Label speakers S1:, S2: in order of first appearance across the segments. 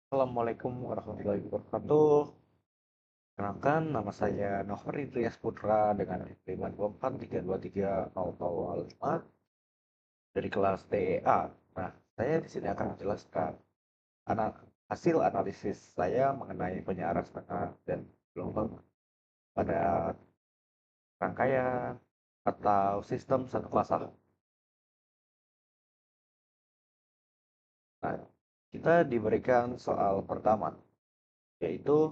S1: Assalamualaikum warahmatullahi wabarakatuh. Kenalkan, nama saya Nohri Trias Putra dengan NIM 524323005 dari kelas TEA. Nah, saya di sini akan menjelaskan hasil analisis saya mengenai penyiaran setengah dan gelombang pada rangkaian atau sistem satu kelas A. Nah, kita diberikan soal pertama, yaitu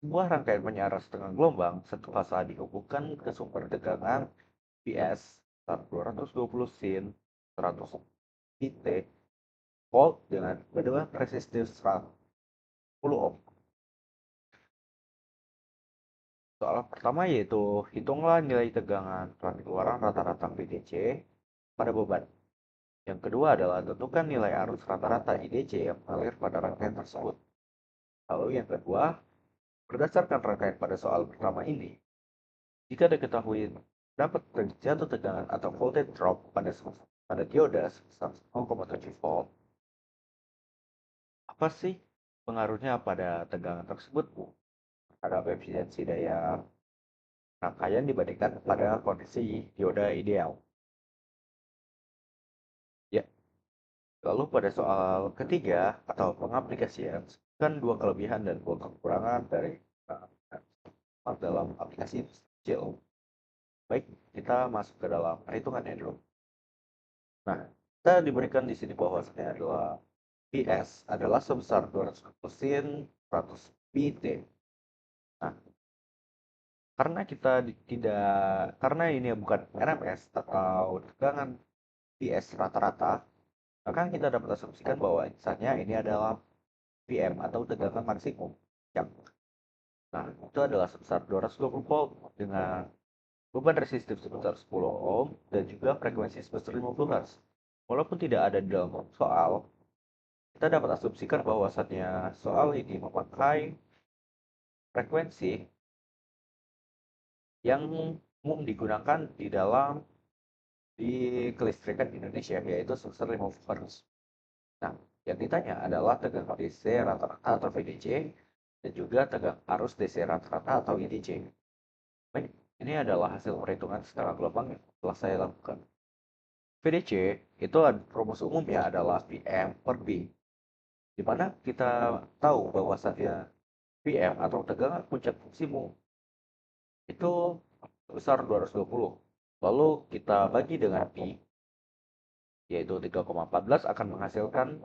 S1: sebuah rangkaian penyiaran setengah gelombang satu kelas A dihubungkan ke sumber tegangan PS 220 sin 100 pt volt dengan kedua resistif 110 ohm. Soal pertama yaitu hitunglah nilai tegangan keluaran rata-rata VDC pada beban. Yang kedua adalah tentukan nilai arus rata-rata IDC yang mengalir pada rangkaian tersebut. Lalu yang kedua, berdasarkan rangkaian pada soal pertama ini, jika diketahui dapat jatuh tegangan atau voltage drop pada dioda sebesar 0,7 volt, apa sih pengaruhnya pada tegangan tersebut, Bu? Terhadap efisiensi daya rangkaian dibandingkan pada kondisi dioda ideal. Ya, lalu pada soal ketiga atau pengaplikasian, sebutkan dua kelebihan dan dua kekurangan dari dalam aplikasi kecil. Baik, kita masuk ke dalam perhitungannya dulu. Nah, kita diberikan di sini bahwasanya adalah PS adalah sebesar 200 sin 100 pt. Nah, karena kita tidak karena ini bukan RMS atau tegangan PS rata-rata, maka kita dapat asumsikan bahwa misalnya ini adalah PM atau tegangan maksimum yang itu adalah sebesar 220 volt dengan beban resistif sebesar 10 ohm dan juga frekuensi sebesar 50 Hz. Walaupun tidak ada di dalam soal, kita dapat asumsikan bahwasannya soal ini memakai frekuensi yang umum digunakan di kelistrikan di Indonesia, yaitu sebesar 50 Hz. Nah, yang ditanya adalah tegangan DC rata-rata atau VDC dan juga tegangan arus DC rata-rata atau IDC. Baik, ini adalah hasil perhitungan secara global yang telah saya lakukan. VDC itu rumus umumnya adalah Vm per B, di mana kita tahu bahwasannya Vm atau tegangan puncak maksimum itu sebesar 220. Lalu kita bagi dengan pi, yaitu 3,14 akan menghasilkan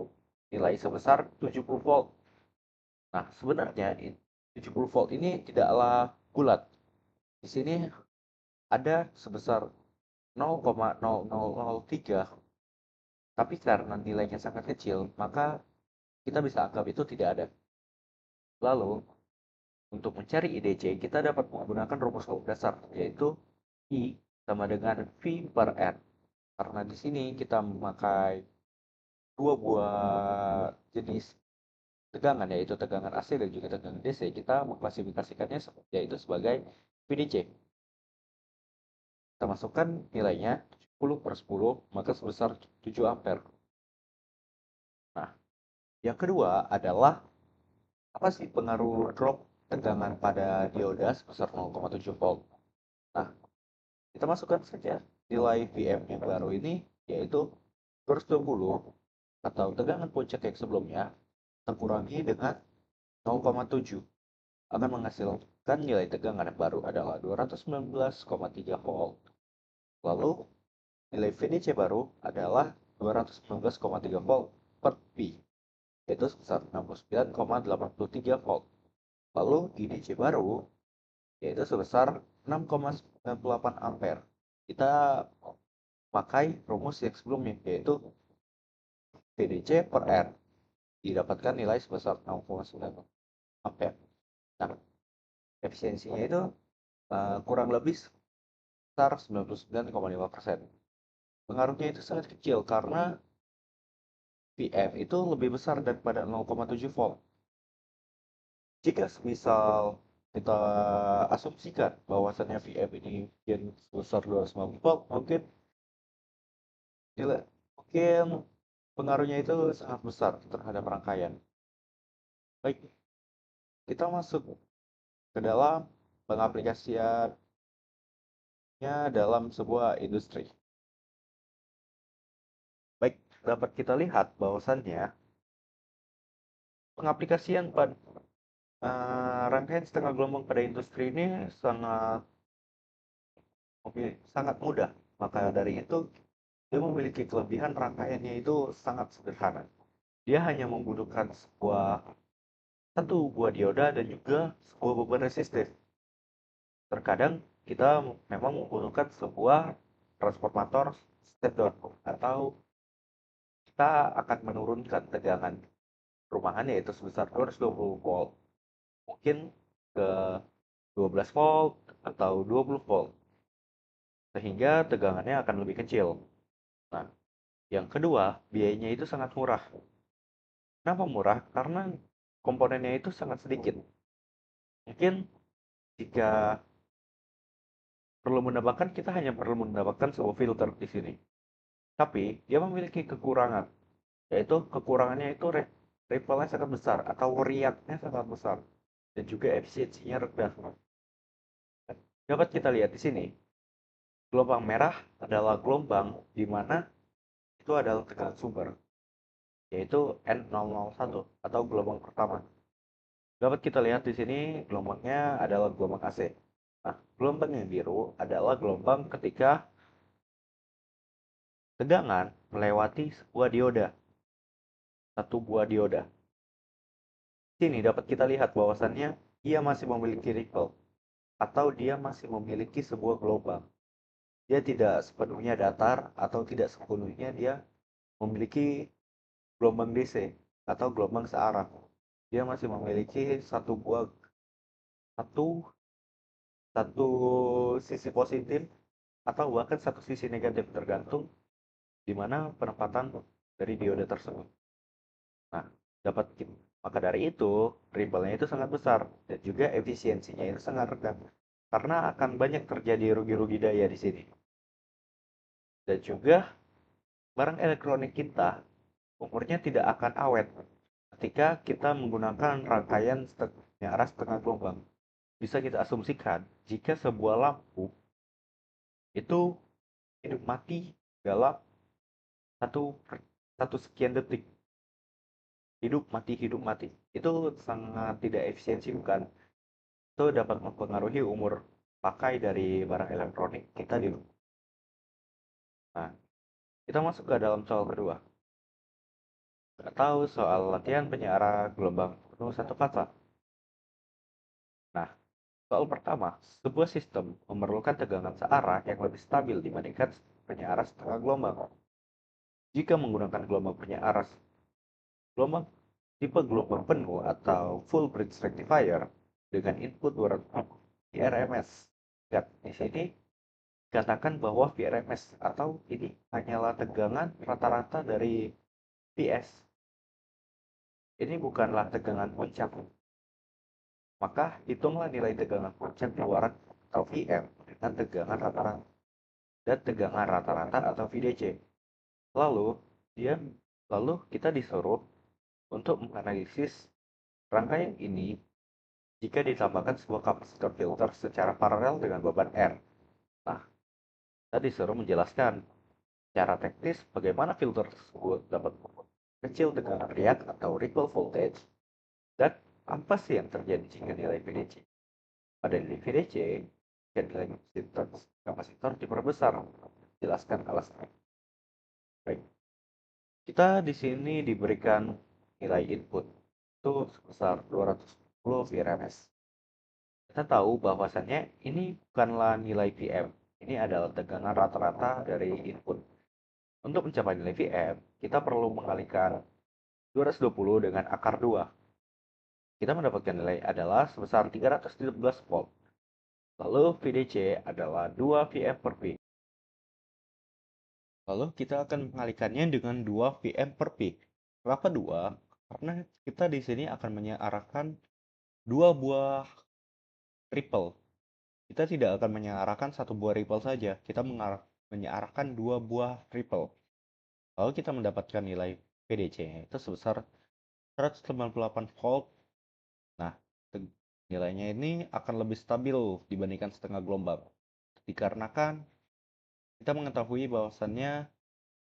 S1: nilai sebesar 70 volt. Nah, sebenarnya 70 volt ini tidaklah bulat. Di sini ada sebesar 0,0003, tapi karena nilainya sangat kecil, maka kita bisa anggap itu tidak ada. Lalu, untuk mencari IDC, kita dapat menggunakan rumus dasar, yaitu I sama dengan V per R. Karena di sini kita memakai dua buah jenis tegangan, yaitu tegangan AC dan juga tegangan DC, kita mengklasifikasikannya yaitu sebagai VDC. Kita masukkan nilainya 70 per 10, maka sebesar 7 ampere. Nah, yang kedua adalah apa sih pengaruh drop tegangan pada dioda sebesar 0,7 volt. Nah, kita masukkan saja nilai Vm yang baru ini, yaitu 220 atau tegangan puncak yang sebelumnya terkurangi dengan 0,7 akan menghasilkan nilai tegangan yang baru adalah 219,3 volt. Lalu nilai VDC baru adalah 219,3 volt per P, yaitu sebesar 69,83 volt. Lalu IDC baru yaitu sebesar 6,98 ampere. Kita pakai rumus yang sebelumnya, yaitu VDC per R, didapatkan nilai sebesar 6,9 ampere. Nah, efisiensinya itu kurang lebih sebesar 99,5%. Pengaruhnya itu sangat kecil karena Vm itu lebih besar daripada 0,7 volt. Jika misal kita asumsikan bahwasannya Vm ini sebesar 250 volt, mungkin pengaruhnya itu sangat besar terhadap rangkaian. Baik, kita masuk ke dalam pengaplikasiannya dalam sebuah industri. Baik, dapat kita lihat bahwasannya pengaplikasian pada rangkaian setengah gelombang pada industri ini sangat mudah. Maka dari itu, dia memiliki kelebihan rangkaiannya itu sangat sederhana. Dia hanya membutuhkan satu buah dioda dan juga sebuah beban resistif. Terkadang kita memang membutuhkan sebuah transformator step down atau kita akan menurunkan tegangan rumahan yaitu sebesar 220 volt mungkin ke 12 volt atau 20 volt sehingga tegangannya akan lebih kecil. Nah, yang kedua, biayanya itu sangat murah. Kenapa murah? Karena komponennya itu sangat sedikit. Mungkin jika perlu mendapatkan, kita hanya perlu mendapatkan sebuah filter di sini. Tapi dia memiliki kekurangan, yaitu kekurangannya itu ripple-nya sangat besar atau riaknya sangat besar dan juga efisiensinya rendah. Dapat kita lihat di sini, gelombang merah adalah gelombang di mana itu adalah tekanan sumber, yaitu N001 atau gelombang pertama. Dapat kita lihat di sini gelombangnya adalah gelombang AC. Nah, gelombang yang biru adalah gelombang ketika tegangan melewati sebuah dioda, satu buah dioda. Di sini dapat kita lihat bahwasannya ia masih memiliki ripple atau dia masih memiliki sebuah gelombang. Dia tidak sepenuhnya datar atau tidak sepenuhnya dia memiliki gelombang DC atau gelombang searah. Dia masih memiliki satu satu sisi positif atau bahkan satu sisi negatif tergantung di mana penempatan dari dioda tersebut. Nah, dapat maka dari itu ripple-nya itu sangat besar dan juga efisiensinya itu sangat rendah karena akan banyak terjadi rugi-rugi daya di sini. Dan juga barang elektronik kita umurnya tidak akan awet ketika kita menggunakan rangkaian arah setengah gelombang. Bisa kita asumsikan jika sebuah lampu itu hidup mati dalam satu satu sekian detik, hidup mati itu sangat tidak efisiensi, bukan? Itu dapat mempengaruhi umur pakai dari barang elektronik kita di rumah. Nah, kita masuk ke dalam soal kedua, atau soal latihan penyiaran gelombang penuh satu fasa. Nah, soal pertama, sebuah sistem memerlukan tegangan searah yang lebih stabil dibandingkan penyiaran setengah gelombang. Jika menggunakan gelombang penyiaran gelombang tipe gelombang penuh atau full bridge rectifier dengan input 200 VRMS. Dan di sini dikatakan bahwa VRMS atau ini hanyalah tegangan rata-rata dari PS. Ini bukanlah tegangan puncak. Maka hitunglah nilai tegangan puncak keluaran atau VM dengan tegangan rata-rata dan tegangan rata-rata atau VDC. Lalu dia lalu kita disuruh untuk menganalisis rangkaian ini jika ditambahkan sebuah kapasitor filter secara paralel dengan beban R. Nah, kita disuruh menjelaskan secara teknis bagaimana filter tersebut dapat kecil tekanan riak atau ripple voltage dan apa sih yang terjadi jika nilai VDC. Pada nilai VDC, nilai kapasitor diperbesar. Jelaskan alasannya. Baik, kita di sini diberikan nilai input itu sebesar 210 VRMS. Kita tahu bahwasannya ini bukanlah nilai VM, ini adalah tegangan rata-rata dari input. Untuk mencapai nilai VM, kita perlu mengalihkan 220 dengan akar 2. Kita mendapatkan nilai adalah sebesar 313 volt. Lalu VDC adalah 2 VM per peak. Lalu kita akan mengalihkannya dengan 2 VM per peak. Kenapa 2? Karena kita di sini akan menyearahkan dua buah ripple. Kita tidak akan menyearahkan satu buah ripple saja. Kita menyearahkan dua buah ripple. Kalau kita mendapatkan nilai VDC-nya itu sebesar 198 volt, nah nilainya ini akan lebih stabil dibandingkan setengah gelombang. Dikarenakan kita mengetahui bahwasannya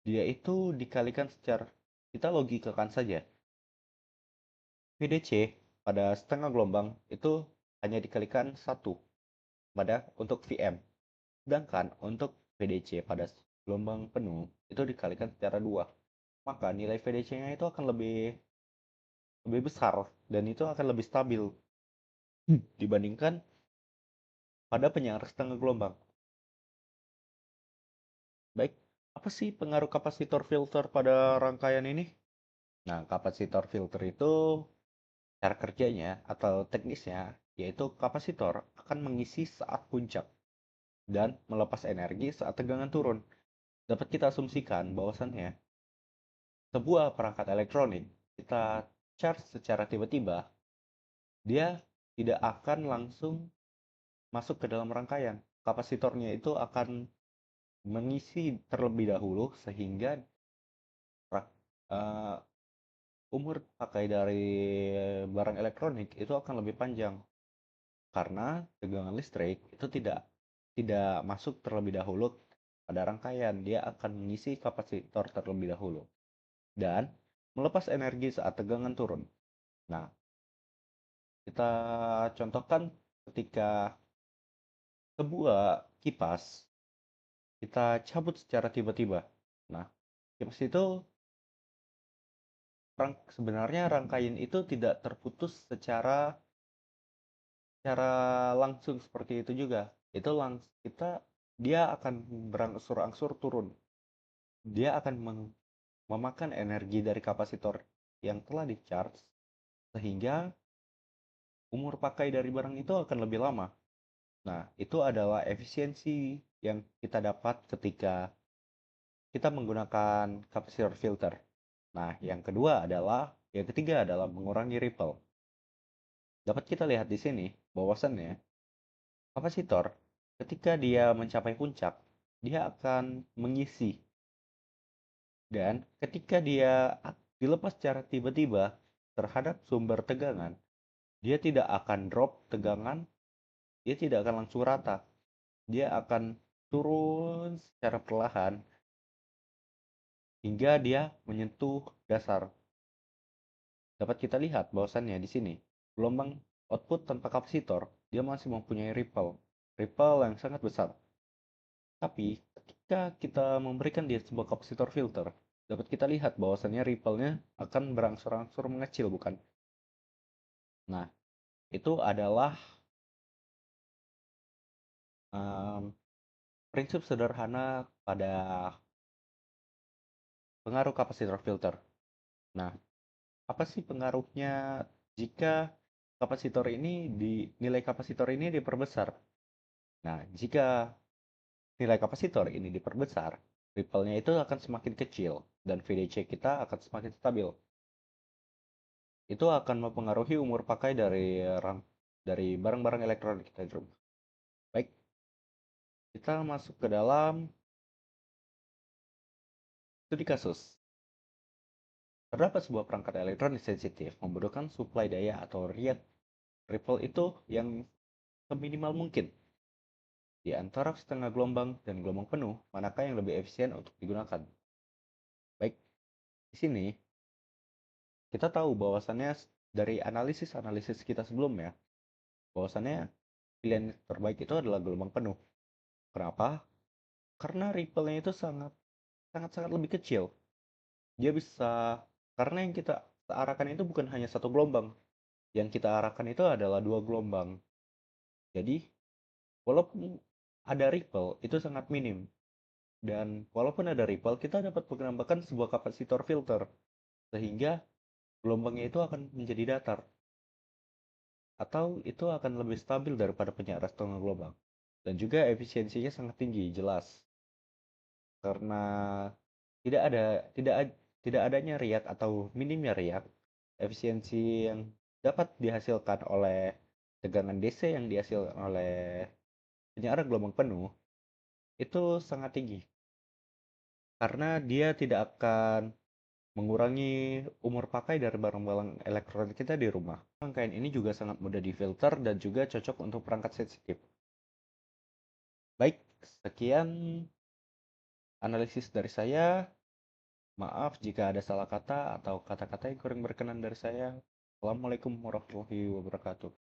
S1: dia itu dikalikan secara, kita logikakan saja. VDC pada setengah gelombang itu hanya dikalikan 1 pada untuk VM. Sedangkan untuk VDC pada gelombang penuh itu dikalikan secara 2. Maka nilai VDC-nya itu akan lebih lebih besar dan itu akan lebih stabil dibandingkan pada penyiar setengah gelombang. Baik, apa sih pengaruh kapasitor filter pada rangkaian ini? Nah, kapasitor filter itu cara kerjanya atau teknisnya yaitu kapasitor akan mengisi saat puncak dan melepas energi saat tegangan turun. Dapat kita asumsikan bahwasannya sebuah perangkat elektronik kita charge secara tiba-tiba, dia tidak akan langsung masuk ke dalam rangkaian. Kapasitornya itu akan mengisi terlebih dahulu sehingga uh, umur pakai dari barang elektronik itu akan lebih panjang karena tegangan listrik itu tidak masuk terlebih dahulu pada rangkaian, dia akan mengisi kapasitor terlebih dahulu dan melepas energi saat tegangan turun. Nah, kita contohkan ketika sebuah kipas kita cabut secara tiba-tiba. Nah, kipas itu sebenarnya rangkaian itu tidak terputus secara langsung seperti itu juga. Itu dia akan berangsur-angsur turun. Dia akan memakan energi dari kapasitor yang telah di-charge sehingga umur pakai dari barang itu akan lebih lama. Nah, itu adalah efisiensi yang kita dapat ketika kita menggunakan kapasitor filter. Nah, yang ketiga adalah mengurangi ripple. Dapat kita lihat di sini bahwasannya kapasitor ketika dia mencapai puncak, dia akan mengisi dan ketika dia dilepas secara tiba-tiba terhadap sumber tegangan, dia tidak akan drop tegangan, dia tidak akan langsung rata. Dia akan turun secara perlahan hingga dia menyentuh dasar. Dapat kita lihat bahwasannya di sini, gelombang output tanpa kapasitor, dia masih mempunyai ripple yang sangat besar. Tapi ketika kita memberikan dia sebuah kapasitor filter, dapat kita lihat bahwasannya ripple-nya akan berangsur-angsur mengecil, bukan? Nah, itu adalah um, prinsip sederhana pada pengaruh kapasitor filter. Nah, apa sih pengaruhnya jika nilai kapasitor ini diperbesar? Nah, jika nilai kapasitor ini diperbesar, ripple-nya itu akan semakin kecil dan VDC kita akan semakin stabil. Itu akan mempengaruhi umur pakai dari barang-barang elektronik kita di rumah. Baik, kita masuk ke dalam studi kasus. Terdapat sebuah perangkat elektronik sensitif membutuhkan suplai daya atau ripple itu yang seminimal mungkin di antara setengah gelombang dan gelombang penuh, manakah yang lebih efisien untuk digunakan. Baik, di sini kita tahu bahwasannya dari analisis-analisis kita sebelumnya, bahwasannya pilihan terbaik itu adalah gelombang penuh. Kenapa? Karena ripple-nya itu sangat lebih kecil. Dia bisa, karena yang kita arahkan itu bukan hanya satu gelombang, yang kita arahkan itu adalah dua gelombang. Jadi, walaupun ada ripple, itu sangat minim. Dan walaupun ada ripple, kita dapat menambahkan sebuah kapasitor filter, sehingga gelombangnya itu akan menjadi datar. Atau itu akan lebih stabil daripada penyiaran setengah gelombang. Dan juga efisiensinya sangat tinggi, jelas. Karena tidak ada tidak tidak adanya riak atau minimnya riak, efisiensi yang dapat dihasilkan oleh tegangan DC yang dihasilkan oleh penyiaran gelombang penuh itu sangat tinggi. karena dia tidak akan mengurangi umur pakai dari barang-barang elektronik kita di rumah. Rangkaian ini juga sangat mudah difilter dan juga cocok untuk perangkat sensitif. Baik, sekian analisis dari saya. Maaf jika ada salah kata atau kata-kata yang kurang berkenan dari saya. Assalamualaikum warahmatullahi wabarakatuh.